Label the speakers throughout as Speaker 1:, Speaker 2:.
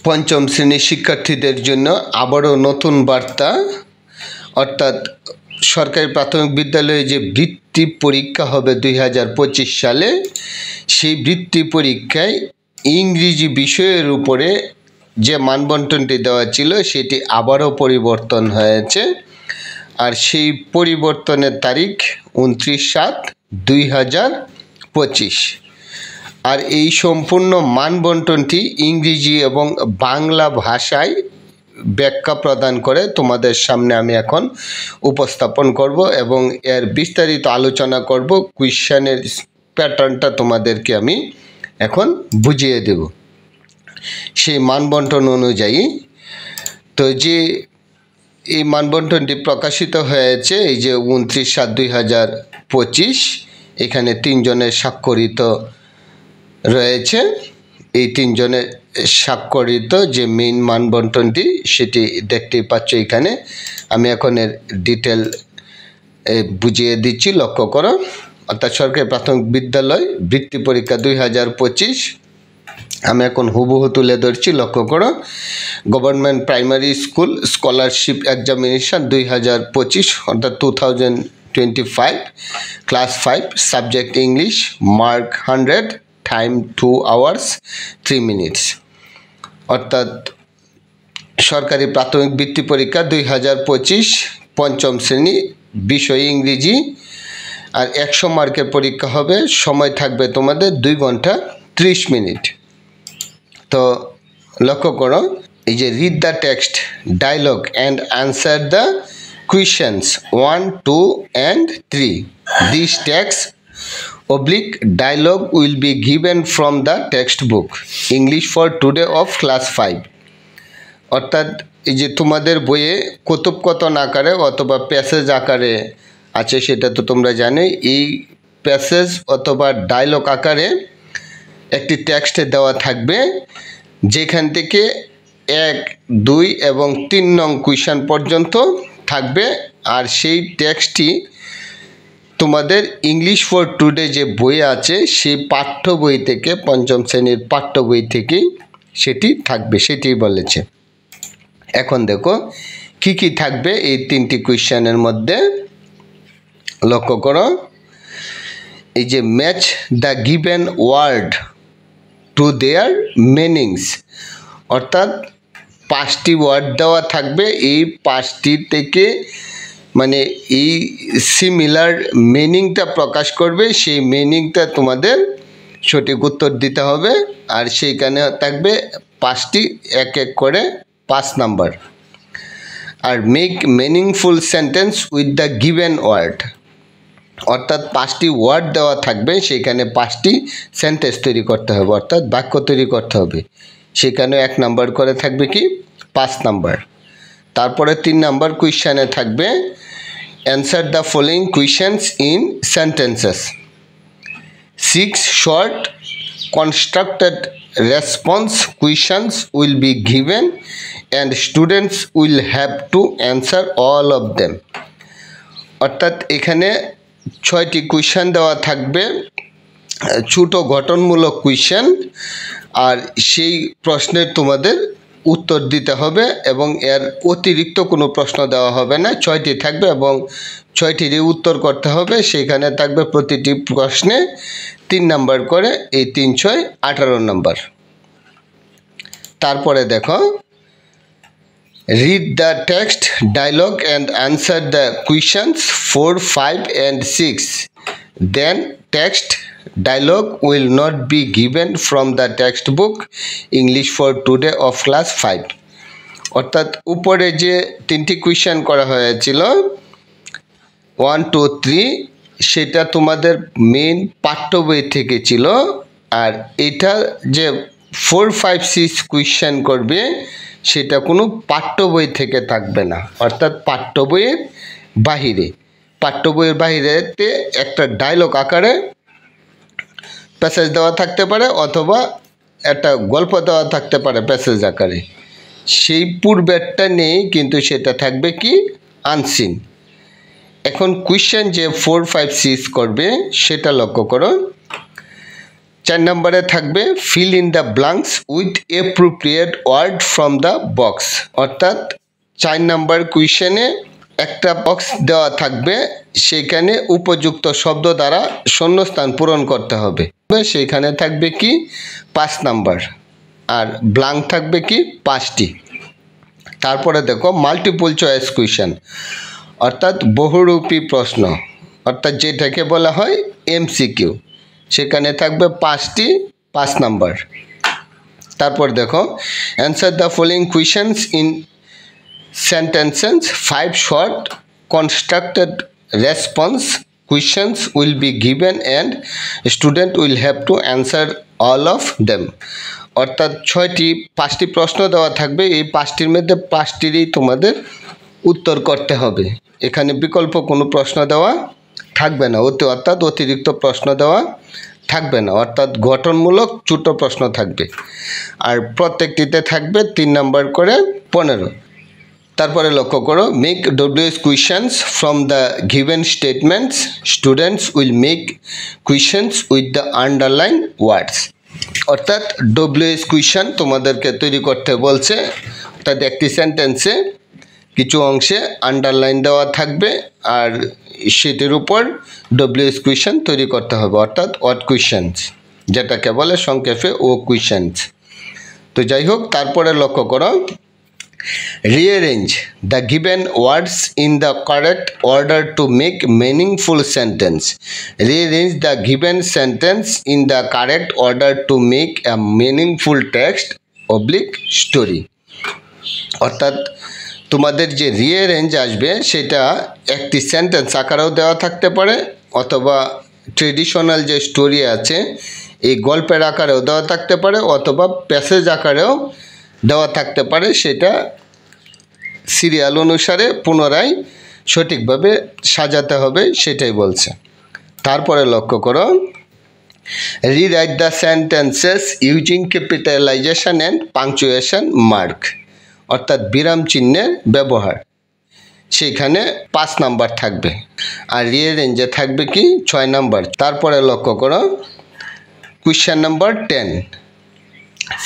Speaker 1: পঞ্চম শ্রেণীর শিক্ষার্থীদের জন্য আবারও নতুন বার্তা, অর্থাৎ সরকারি প্রাথমিক বিদ্যালয়ে যে বৃত্তি পরীক্ষা হবে 2025 সালে, সেই বৃত্তি পরীক্ষায় ইংরেজি বিষয়ের উপরে যে মানবন্টনটি দেওয়া ছিল সেটি আবারও পরিবর্তন হয়েছে। আর সেই পরিবর্তনের তারিখ 29/7/2025। আর এই সম্পূর্ণ মানবন্টনটি ইংরেজি এবং বাংলা ভাষায় ব্যাখ্যা প্রদান করে তোমাদের সামনে আমি এখন উপস্থাপন করব এবং এর বিস্তারিত আলোচনা করব। কুয়েশনের প্যাটার্নটা তোমাদেরকে আমি এখন বুঝিয়ে দেব সেই মানবন্টন অনুযায়ী। তো যে এই মানবন্টনটি প্রকাশিত হয়েছে এই যে 29/7/2025, এখানে 3 জনের স্বাক্ষরিত রয়েছে। এই 3 জনের স্বাক্ষরিত যে মেইন মানবন্টনটি সেটি দেখতেই পাচ্ছ এখানে। আমি এখন এর ডিটেল বুঝিয়ে দিচ্ছি, লক্ষ্য করো। অর্থাৎ সরকারি প্রাথমিক বিদ্যালয় বৃত্তি পরীক্ষা 2025 আমি এখন হুবহু তুলে ধরছি, লক্ষ্য করো। Government primary school scholarship examination 2025 অর্থাৎ 2025, class 5, subject English, mark 100, time 2 hours 3 minutes। অর্থাৎ সরকারি প্রাথমিক বৃত্তি পরীক্ষা 2025 পঞ্চম শ্রেণী, বিষয় ইংরেজি। আর 100 মার্কের পরীক্ষা হবে, সময় থাকবে তোমাদের 2 ঘন্টা 30 মিনিট। তো লক্ষ্য করো, এই যে read the text, dialogue and answer the questions 1, 2 and 3. This text dialogue will be given from the textbook English for today of class 5। অর্থাৎ এই যে তোমাদের বইয়ে কথোপকথন আকারে অথবা প্যাসেজ আকারে আছে সেটা তো তোমরা জানোই। এই প্যাসেজ অথবা ডায়লগ আকারে একটি টেক্সটে দেওয়া থাকবে, যেখান থেকে 1, 2 এবং 3 নং কুয়েশন পর্যন্ত থাকবে। আর সেই টেক্সটটি তোমাদের ইংলিশ ফর টুডে যে বই আছে সেই পাঠ্য বই থেকে, পঞ্চম শ্রেণীর পাঠ্য বই থেকেই সেটি থাকবে, সেটি বলেছে। এখন দেখো কি কি থাকবে এই 3টি কুয়েশনের মধ্যে, লক্ষ্য করো। এই যে match the given word to their meanings, অর্থাৎ 5টি ওয়ার্ড দেওয়া থাকবে। এই 5টি থেকে মানে এই সিমিলার মিনিংটা প্রকাশ করবে, সেই মিনিংটা তোমাদের সঠিক উত্তর দিতে হবে। আর সেইখানে থাকবে 5টি, এক এক করে 5 নাম্বার। আর make meaningful sentence with the given word, অর্থাৎ 5টি ওয়ার্ড দেওয়া থাকবে, সেখানে 5টি সেন্টেন্স তৈরি করতে হবে, অর্থাৎ বাক্য তৈরি করতে হবে। সেখানে 1 নাম্বার করে থাকবে কি 5 নাম্বার। তারপরে 3 নাম্বার কুয়েশনে থাকবে answer the following questions in sentences. 6 short constructed response questions will be given and students will have to answer all of them। অর্থাৎ এখানে 6টি কুয়েশন দেওয়া থাকবে, ছোট গঠনমূলক কুয়েশন। আর সেই প্রশ্নের তোমাদের উত্তর দিতে হবে এবং এর অতিরিক্ত কোনো প্রশ্ন দেওয়া হবে না। 6টি থাকবে এবং 6টিরই উত্তর করতে হবে। সেখানে থাকবে প্রতিটি প্রশ্নে 3 নাম্বার করে, এই 3, 6, 18 নাম্বার। তারপরে দেখো read the text, dialogue and answer the questions 4, 5 and 6. Then text dialogue will not be given from the textbook English for today of class 5। অর্থাৎ উপরে যে 3টি কুয়েশন করা হয়েছিল 1, 2, 3, সেটা তোমাদের মেইন পাঠ্য বই থেকে ছিল। আর এটা যে 4, 5, 6 কুয়েশন করবে সেটা কোনো পাঠ্য বই থেকে থাকবে না, অর্থাৎ পাঠ্য বইয়ের বাহিরে। পাঠ্য বইয়ের বাহিরেতে একটা ডায়লগ আকারে প্যাসেজ দেওয়া থাকতে পারে অথবা একটা গল্প দেওয়া থাকতে পারে প্যাসেজ আকারে। সেই পূর্বেরটা নেই, কিন্তু সেটা থাকবে কি আনসিন। এখন কুয়েশন যে 4, 5, 6 করবে সেটা লক্ষ্য করো। 4 নম্বরে থাকবে fill in the blanks with appropriate word from the box, অর্থাৎ 4 নম্বর কোয়েশ্চেনে একটা বক্স দেওয়া থাকবে, সেখানে উপযুক্ত শব্দ দ্বারা শূন্যস্থান পূরণ করতে হবে। সেখানে থাকবে কি 5 নাম্বার, আর ব্ল্যাঙ্ক থাকবে কি 5টি। তারপরে দেখো মাল্টিপল চয়েস কোয়েশ্চেন, অর্থাৎ বহুরূপী প্রশ্ন, অর্থাৎ যেটাকে বলা হয় এমসিকিউ, সেখানে থাকবে 5টি, 5 নাম্বার। তারপর দেখো answer the following questions in sentences, 5 short constructed response questions will be given and student will have to answer all of them, অর্থাৎ 5টি প্রশ্ন দেওয়া থাকবে, এই 5টির মধ্যে 5টিরই তোমাদের উত্তর করতে হবে। এখানে বিকল্প কোনো প্রশ্ন দেওয়া থাকবে না, অর্থাৎ অতিরিক্ত প্রশ্ন দেওয়া থাকবে না, অর্থাৎ গঠনমূলক ছোট প্রশ্ন থাকবে, আর প্রত্যেকটিতে থাকবে 3 নাম্বার করে 15। তারপরে লক্ষ্য করো make WH questions from the given statements, students will make questions with the underline words, অর্থাৎ ডব্লিউএস কোয়েশ্চেন তোমাদেরকে তৈরি করতে বলছে, অর্থাৎ একটি সেন্টেন্সে কিছু অংশে আন্ডারলাইন দেওয়া থাকবে আর সেটির উপর ডব্লিউএস কোয়েশ্চেন তৈরি করতে হবে, অর্থাৎ ওয়ার্ড কোয়েশ্চেন্স, যেটাকে বলে সংক্ষেপে ও কোয়েশ্চেন্স। তো যাই হোক, তারপরে লক্ষ্য করো rearrange the given words in the correct order to make meaningful sentence. Rearrange the given sentence in the correct order to make a meaningful text oblique story, অর্থাৎ তোমাদের যে রিঅ্যারেঞ্জ আসবে সেটা একটি সেন্টেন্স আকারেও দেওয়া থাকতে পারে, অথবা ট্রেডিশনাল যে স্টোরি আছে এই গল্পের আকারেও দেওয়া থাকতে পারে, অথবা প্যাসেজ আকারেও দেওয়া থাকতে পারে, সেটা সিরিয়াল অনুসারে পুনরায় সঠিকভাবে সাজাতে হবে, সেটাই বলছে। তারপরে লক্ষ্য করো rewrite the sentences using capitalisation and punctuation mark, অর্থাৎ বিরাম চিহ্নের ব্যবহার, সেইখানে 5 নাম্বার থাকবে, আর রিঅ্যারেঞ্জে থাকবে কি 6 নাম্বার। তারপরে লক্ষ্য করো question number 10,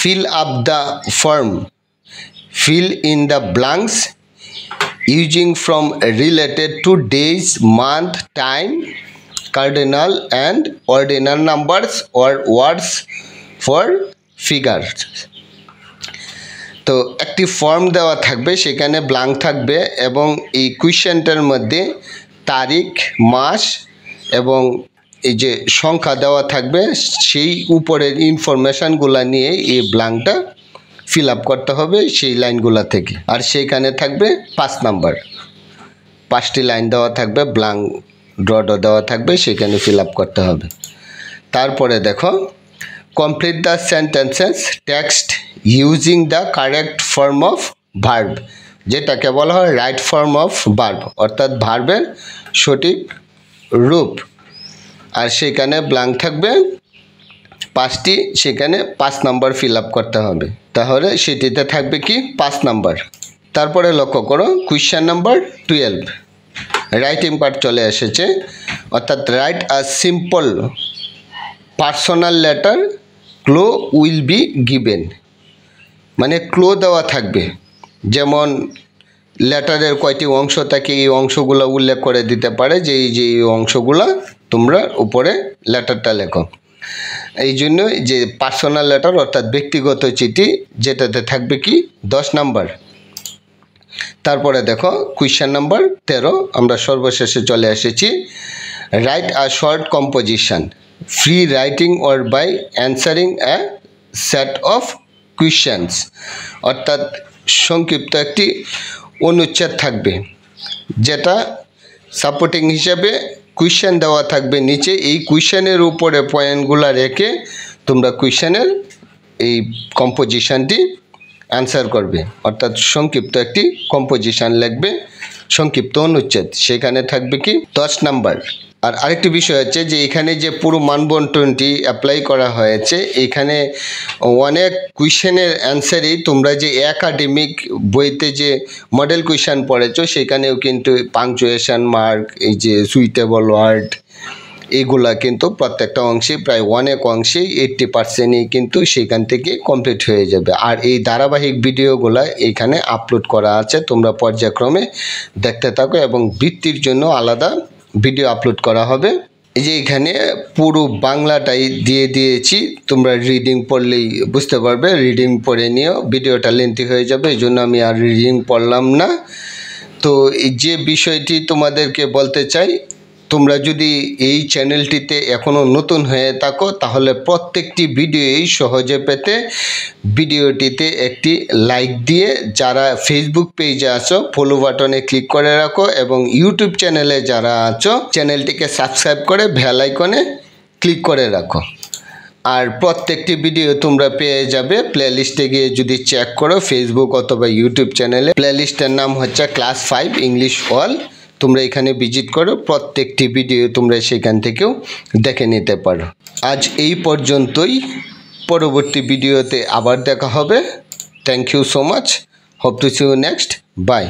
Speaker 1: fill up the form, fill in the blanks using from related to days, month, time, cardinal and ordinal numbers or words for figures। তো একটি ফর্ম দেওয়া থাকবে, সেখানে ব্ল্যাঙ্ক থাকবে এবং এই কোয়েশ্চেনটার মধ্যে তারিখ, মাস এবং এই যে সংখ্যা দেওয়া থাকবে, সেই উপরের ইনফরমেশানগুলো নিয়ে এই ব্ল্যাঙ্কটা ফিল আপ করতে হবে সেই লাইনগুলো থেকে, আর সেইখানে থাকবে 5 নাম্বার, 5টি লাইন দেওয়া থাকবে, ব্ল্যাঙ্ক ড্রডও দেওয়া থাকবে, সেখানে ফিল আপ করতে হবে। তারপরে দেখো complete the sentences text using the correct form of verb, যেটাকে বলা হয় রাইট ফর্ম অফ ভার্ব, অর্থাৎ ভার্বের সঠিক রূপ, আর সেখানে ব্ল্যাঙ্ক থাকবে 5টি, সেখানে 5 নাম্বার ফিল আপ করতে হবে, তাহলে সেটিতে থাকবে কি 5 নাম্বার। তারপরে লক্ষ্য করো কোয়েশ্চেন নাম্বার 12, রাইটিং পার্ট চলে এসেছে, অর্থাৎ write a simple personal letter, clue will be given, মানে ক্লো দেওয়া থাকবে, যেমন লেটারের কয়টি অংশ থাকে এই অংশগুলো উল্লেখ করে দিতে পারে যে এই অংশগুলো তোমরা উপরে লেটারটা লেখো, এই জন্য যে পার্সোনাল লেটার অর্থাৎ ব্যক্তিগত চিঠি, যেটাতে থাকবে কি 10 নাম্বার। তারপরে দেখো কোয়েশ্চেন নাম্বার 13, আমরা সর্বশেষে চলে এসেছি, write a short composition, free writing or by answering a set of questions, অর্থাৎ সংক্ষিপ্ত একটি অনুচ্ছেদ থাকবে, যেটা সাপোর্টিং হিসাবে কোয়েশ্চেন দেওয়া থাকবে নিচে, এই কোয়েশ্চেনের উপরে পয়েন্টগুলো রেখে তোমরা কোয়েশ্চেনের এই কম্পোজিশনটি অ্যান্সার করবে, অর্থাৎ সংক্ষিপ্ত একটি কম্পোজিশন লিখবে, সংক্ষিপ্ত অনুচ্ছেদ, সেখানে থাকবে কি 10 নাম্বার। আর আরেকটি বিষয় হচ্ছে যে এখানে যে পুরো মানবন্টনটি অ্যাপ্লাই করা হয়েছে, এখানে অনেক কোয়েশ্চেনের অ্যান্সারই তোমরা যে একাডেমিক বইতে যে মডেল কোয়েশ্চেন পড়েছো, সেখানেও কিন্তু পাংচুয়েশন মার্ক, এই যে সুইটেবল ওয়ার্ড, এগুলা কিন্তু প্রত্যেকটা অংশে প্রায় অনেক অংশেই 80%ই কিন্তু সেখান থেকে কমপ্লিট হয়ে যাবে। আর এই ধারাবাহিক ভিডিওগুলা এখানে আপলোড করা আছে, তোমরা পর্যায়ক্রমে দেখতে থাকো এবং বৃত্তির জন্য আলাদা ভিডিও আপলোড করা হবে। এই যে এখানে পুরো বাংলাটাই দিয়ে দিয়েছি, তোমরা রিডিং পড়লেই বুঝতে পারবে, রিডিং পড়ে নিও, ভিডিওটা লেন্থি হয়ে যাবে, এই জন্য আমি আর রিডিং পড়লাম না। তো এই যে বিষয়টি তোমাদেরকে বলতে চাই, তোমরা যদি এই চ্যানেলটিতে এখনও নতুন হয়ে থাকো তাহলে প্রত্যেকটি ভিডিওই সহজে পেতে ভিডিওটিতে একটি লাইক দিয়ে, যারা ফেসবুক পেজে আছো ফলো বাটনে ক্লিক করে রাখো এবং ইউটিউব চ্যানেলে যারা আছো চ্যানেলটিকে সাবস্ক্রাইব করে বেল আইকনে ক্লিক করে রাখো। আর প্রত্যেকটি ভিডিও তোমরা পেয়ে যাবে প্লেলিস্টে গিয়ে যদি চেক করো ফেসবুক অথবা ইউটিউব চ্যানেলে, প্লেলিস্টের নাম হচ্ছে ক্লাস 5 ইংলিশ অল। তোমরা এখানে ভিজিট করো, প্রত্যেকটি ভিডিও তোমরা সেখান থেকেও দেখে নিতে পারো। আজ এই পর্যন্তই, পরবর্তী ভিডিওতে আবার দেখা হবে। Thank you so much, hope to see you next, by.